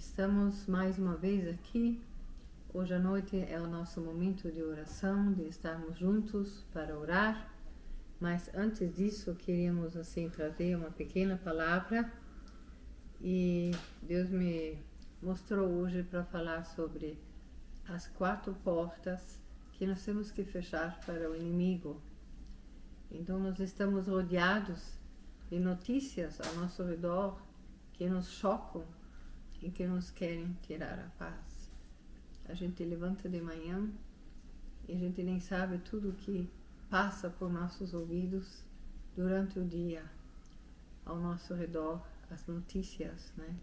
Estamos mais uma vez aqui. Hoje à noite é o nosso momento de oração, de estarmos juntos para orar. Mas antes disso, queríamos assim trazer uma pequena palavra. E Deus me mostrou hoje para falar sobre as 4 portas que nós temos que fechar para o inimigo. Então nós estamos rodeados de notícias ao nosso redor que nos chocam e que nos querem tirar a paz. A gente levanta de manhã e a gente nem sabe tudo o que passa por nossos ouvidos durante o dia ao nosso redor, as notícias, né,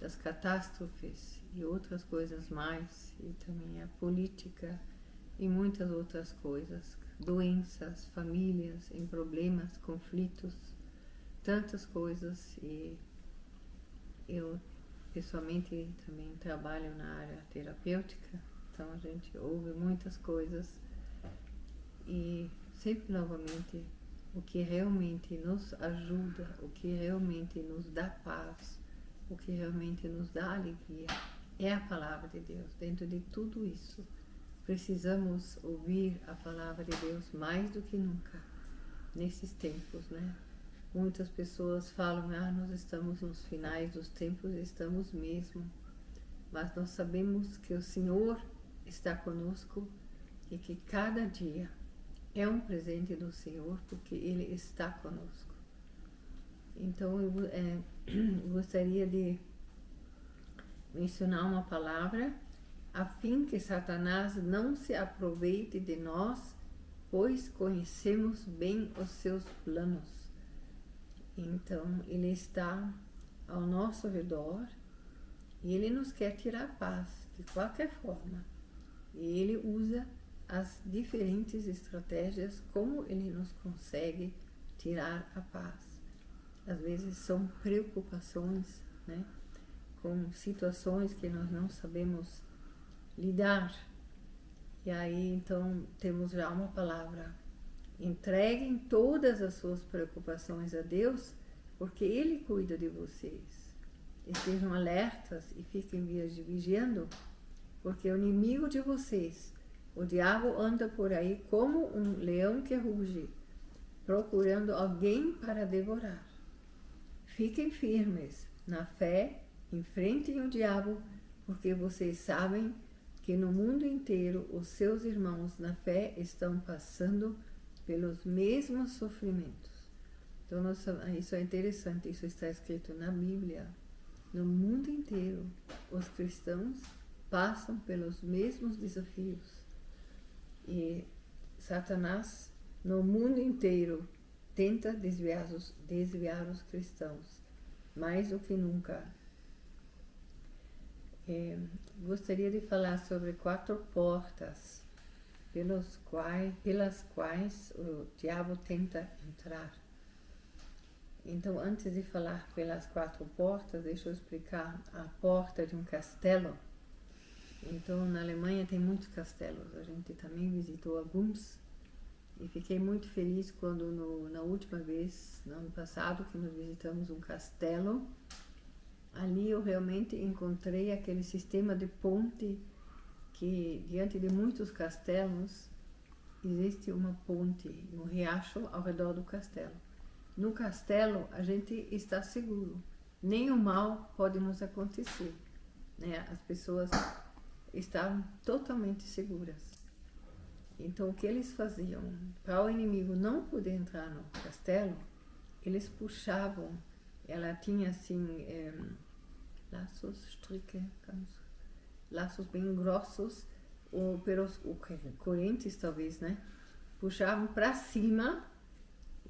das catástrofes e outras coisas mais, e também a política e muitas outras coisas, doenças, famílias em problemas, conflitos, tantas coisas. E eu pessoalmente também trabalho na área terapêutica, então a gente ouve muitas coisas e sempre novamente o que realmente nos ajuda, o que realmente nos dá paz, o que realmente nos dá alegria é a palavra de Deus. Dentro de tudo isso, precisamos ouvir a palavra de Deus mais do que nunca nesses tempos, né? Muitas pessoas falam, nós estamos nos finais dos tempos, estamos mesmo. Mas nós sabemos que o Senhor está conosco e que cada dia é um presente do Senhor, porque Ele está conosco. Então eu gostaria de mencionar uma palavra, a fim que Satanás não se aproveite de nós, pois conhecemos bem os seus planos. Então, ele está ao nosso redor e ele nos quer tirar a paz de qualquer forma. E ele usa as diferentes estratégias como ele nos consegue tirar a paz. Às vezes são preocupações, né, com situações que nós não sabemos lidar. E aí, então, temos já uma palavra. Entreguem todas as suas preocupações a Deus, porque Ele cuida de vocês. Estejam alertas e fiquem vigiando, porque o inimigo de vocês, o diabo, anda por aí como um leão que ruge, procurando alguém para devorar. Fiquem firmes na fé, enfrentem o diabo, porque vocês sabem que no mundo inteiro os seus irmãos na fé estão passando pelos mesmos sofrimentos. Então, isso é interessante, isso está escrito na Bíblia. No mundo inteiro, os cristãos passam pelos mesmos desafios. E Satanás, no mundo inteiro, tenta desviar os cristãos, mais do que nunca. Gostaria de falar sobre 4 portas pelas quais o diabo tenta entrar. Então, antes de falar pelas 4 portas, deixa eu explicar a porta de um castelo. Então, na Alemanha tem muitos castelos, a gente também visitou alguns e fiquei muito feliz quando na última vez, no ano passado, que nós visitamos um castelo, ali eu realmente encontrei aquele sistema de ponte que diante de muitos castelos existe uma ponte, um riacho ao redor do castelo. No castelo a gente está seguro, nenhum mal pode nos acontecer, né? As pessoas estavam totalmente seguras. Então o que eles faziam? Para o inimigo não poder entrar no castelo, eles puxavam, ela tinha assim laços bem grossos, ou correntes talvez, né? Puxavam para cima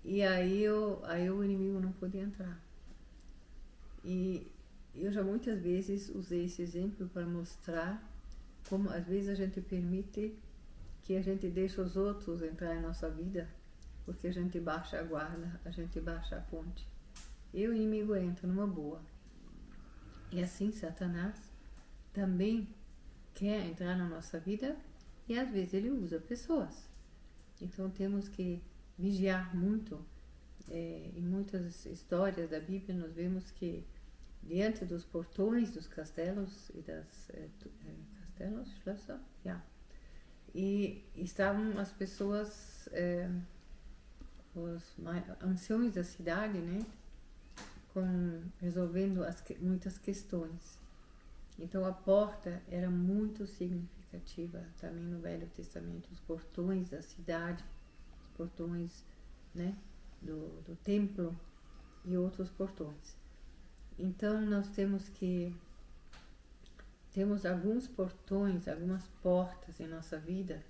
e aí o inimigo não podia entrar. E eu já muitas vezes usei esse exemplo para mostrar como às vezes a gente permite que a gente deixe os outros entrar em nossa vida, porque a gente baixa a guarda, a gente baixa a ponte. E o inimigo entra numa boa. E assim Satanás também quer entrar na nossa vida e às vezes ele usa pessoas. Então temos que vigiar muito. Em muitas histórias da Bíblia nós vemos que diante dos portões dos castelos e das castelos, Schlösser, yeah. E estavam as pessoas, os anciões da cidade, né, resolvendo muitas questões. Então a porta era muito significativa também no Velho Testamento, os portões da cidade, os portões, né, do templo e outros portões. Então nós temos alguns portões, algumas portas em nossa vida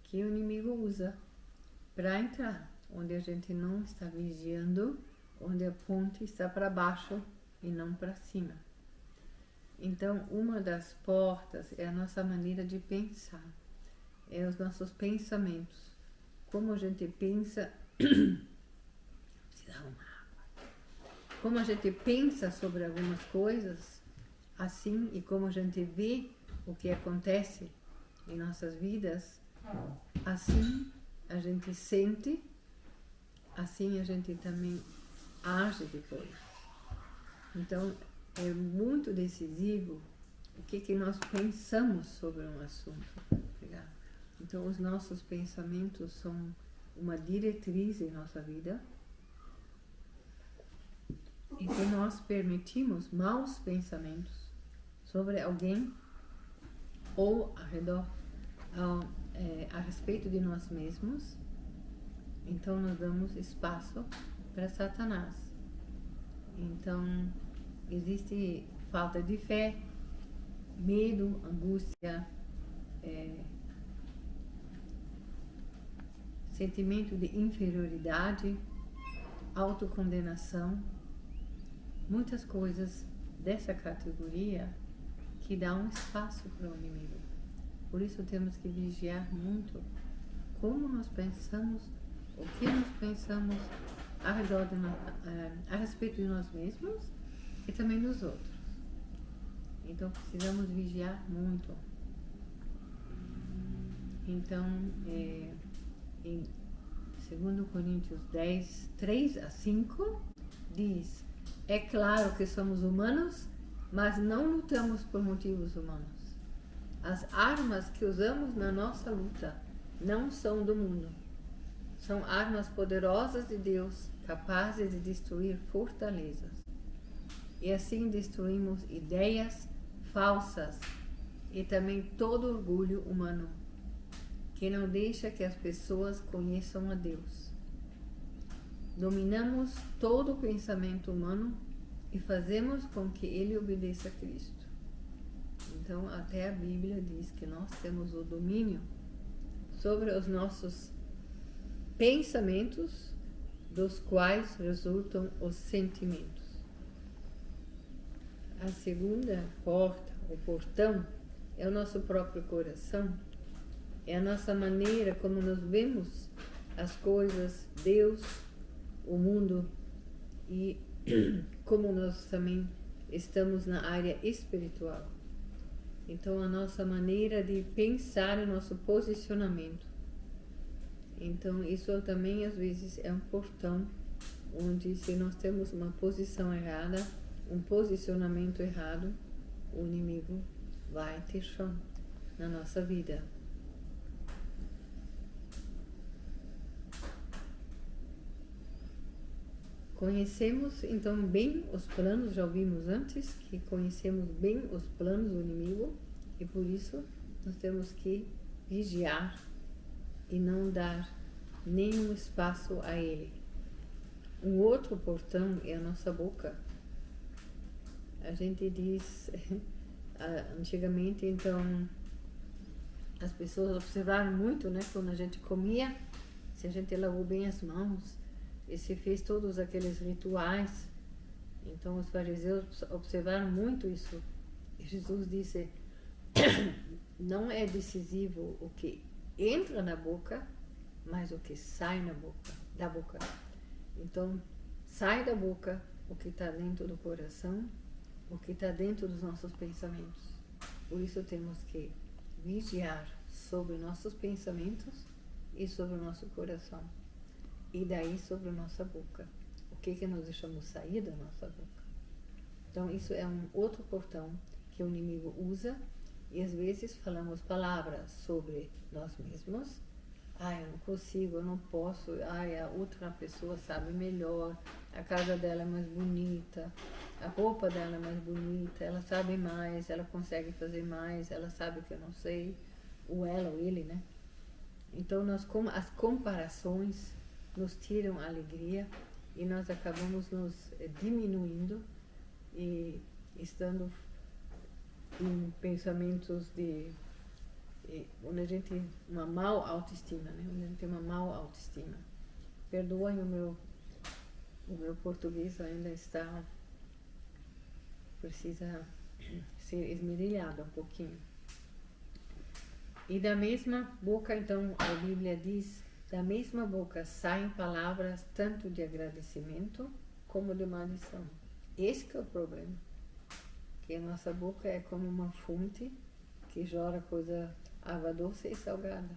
que o inimigo usa para entrar, onde a gente não está vigiando, onde a ponte está para baixo e não para cima. Então, uma das portas é a nossa maneira de pensar, é os nossos pensamentos. Como a gente pensa, como a gente pensa sobre algumas coisas, assim, e como a gente vê o que acontece em nossas vidas, assim a gente sente, assim a gente também age depois. Então, é muito decisivo o que nós pensamos sobre um assunto. Então, os nossos pensamentos são uma diretriz em nossa vida. E se nós permitimos maus pensamentos sobre alguém ou a respeito de nós mesmos, então nós damos espaço para Satanás. Então, existe falta de fé, medo, angústia, sentimento de inferioridade, autocondenação, muitas coisas dessa categoria que dão espaço para o inimigo. Por isso temos que vigiar muito como nós pensamos, o que nós pensamos a respeito de nós mesmos e também dos outros. Então precisamos vigiar muito. Então, em 2 Coríntios 10, 3-5, diz: é claro que somos humanos, mas não lutamos por motivos humanos. As armas que usamos na nossa luta não são do mundo. São armas poderosas de Deus, capazes de destruir fortalezas. E assim destruímos ideias falsas e também todo orgulho humano, que não deixa que as pessoas conheçam a Deus. Dominamos todo o pensamento humano e fazemos com que ele obedeça a Cristo. Então, até a Bíblia diz que nós temos o domínio sobre os nossos pensamentos, dos quais resultam os sentimentos. A segunda porta, o portão, é o nosso próprio coração, é a nossa maneira como nós vemos as coisas, Deus, o mundo, e como nós também estamos na área espiritual. Então, a nossa maneira de pensar, o nosso posicionamento. Então, isso também às vezes é um portão, onde se nós temos uma posição errada, um posicionamento errado, o inimigo vai ter chão na nossa vida. Conhecemos então bem os planos, já ouvimos antes que conhecemos bem os planos do inimigo e por isso nós temos que vigiar e não dar nenhum espaço a ele. Um outro portão é a nossa boca. A gente diz, antigamente então, as pessoas observaram muito, né, quando a gente comia, se a gente lavou bem as mãos, e se fez todos aqueles rituais. Então os fariseus observaram muito isso. E Jesus disse, não é decisivo o que entra na boca, mas o que sai da boca. Então, sai da boca o que está dentro do coração, o que está dentro dos nossos pensamentos. Por isso temos que vigiar sobre nossos pensamentos e sobre o nosso coração. E daí sobre a nossa boca. O que nós deixamos sair da nossa boca. Então isso é um outro portão que o inimigo usa, e às vezes falamos palavras sobre nós mesmos. Eu não consigo, eu não posso, a outra pessoa sabe melhor, a casa dela é mais bonita, a roupa dela é mais bonita, ela sabe mais, ela consegue fazer mais, ela sabe que eu não sei, ou ela ou ele, né? Então as comparações nos tiram a alegria e nós acabamos nos diminuindo e estando em pensamentos onde a gente tem uma mal autoestima, né? Onde a gente tem uma mal autoestima. Perdoem o meu português ainda precisa ser esmerilhado um pouquinho. E da mesma boca, então, a Bíblia diz, da mesma boca saem palavras tanto de agradecimento como de maldição. Esse que é o problema. Que a nossa boca é como uma fonte que jorra coisa água doce e salgada.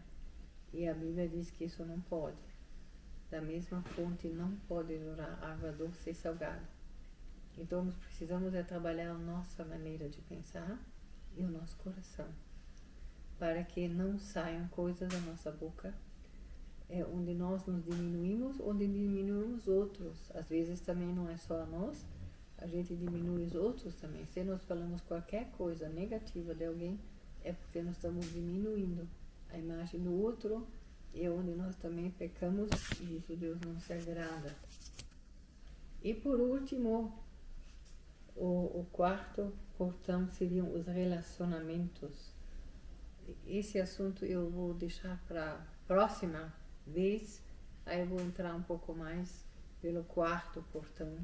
E a Bíblia diz que isso não pode. Da mesma fonte não pode jorrar água doce e salgada. Então nós precisamos trabalhar a nossa maneira de pensar e o nosso coração, para que não saiam coisas da nossa boca onde nós nos diminuímos, onde diminuímos outros. Às vezes também não é só a nós, a gente diminui os outros também. Se nós falamos qualquer coisa negativa de alguém, é porque nós estamos diminuindo a imagem do outro, e onde nós também pecamos, e isso Deus não se agrada. E por último, o quarto portão seriam os relacionamentos. Esse assunto eu vou deixar para a próxima vez, aí eu vou entrar um pouco mais pelo quarto portão,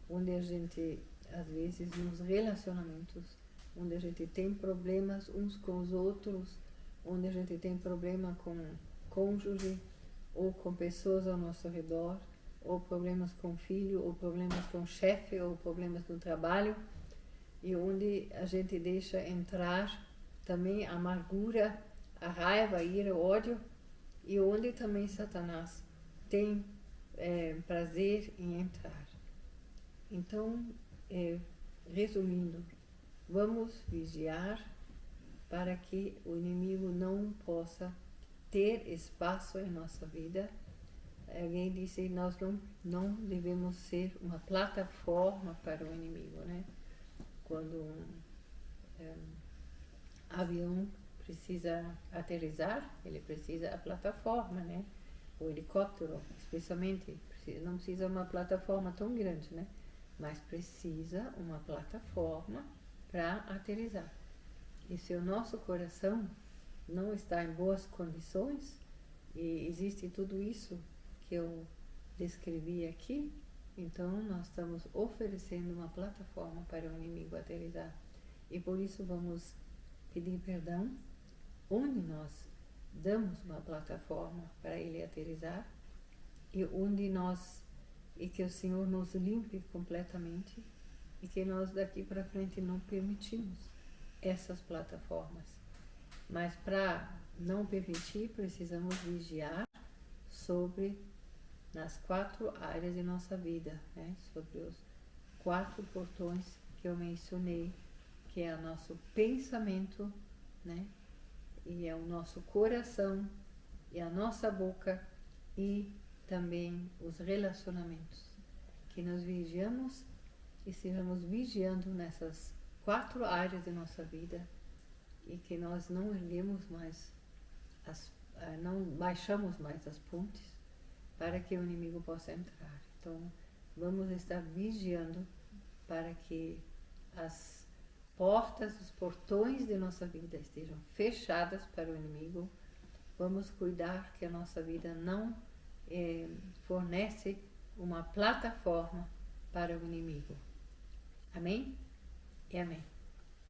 onde a gente, às vezes, nos relacionamentos, onde a gente tem problemas uns com os outros, onde a gente tem problema com cônjuge, ou com pessoas ao nosso redor, ou problemas com filho, ou problemas com chefe, ou problemas no trabalho, e onde a gente deixa entrar também a amargura, a raiva, a ira, o ódio, e onde também Satanás tem prazer em entrar. Então, resumindo, vamos vigiar para que o inimigo não possa ter espaço em nossa vida. Alguém disse que nós não devemos ser uma plataforma para o inimigo, né? Quando avião precisa aterrissar, ele precisa a plataforma, né? O helicóptero, especialmente, não precisa uma plataforma tão grande, né? Mas precisa uma plataforma para aterrissar. E se o nosso coração não está em boas condições, e existe tudo isso que eu descrevi aqui, então nós estamos oferecendo uma plataforma para o inimigo aterrissar. E por isso vamos pedir perdão onde nós damos uma plataforma para ele aterrissar, e que o Senhor nos limpe completamente, e que nós daqui para frente não permitimos essas plataformas. Mas para não permitir, precisamos vigiar nas 4 áreas de nossa vida, né? Sobre os 4 portões que eu mencionei, que é o nosso pensamento, né? E é o nosso coração, e a nossa boca, e também os relacionamentos. Que nós vigiamos e estejamos vigiando nessas 4 áreas de nossa vida, e que nós não erguemos mais, não baixamos mais as pontes para que o inimigo possa entrar. Então, vamos estar vigiando para que as portas, os portões de nossa vida estejam fechadas para o inimigo. Vamos cuidar que a nossa vida não fornece uma plataforma para o inimigo. Amém? E amém.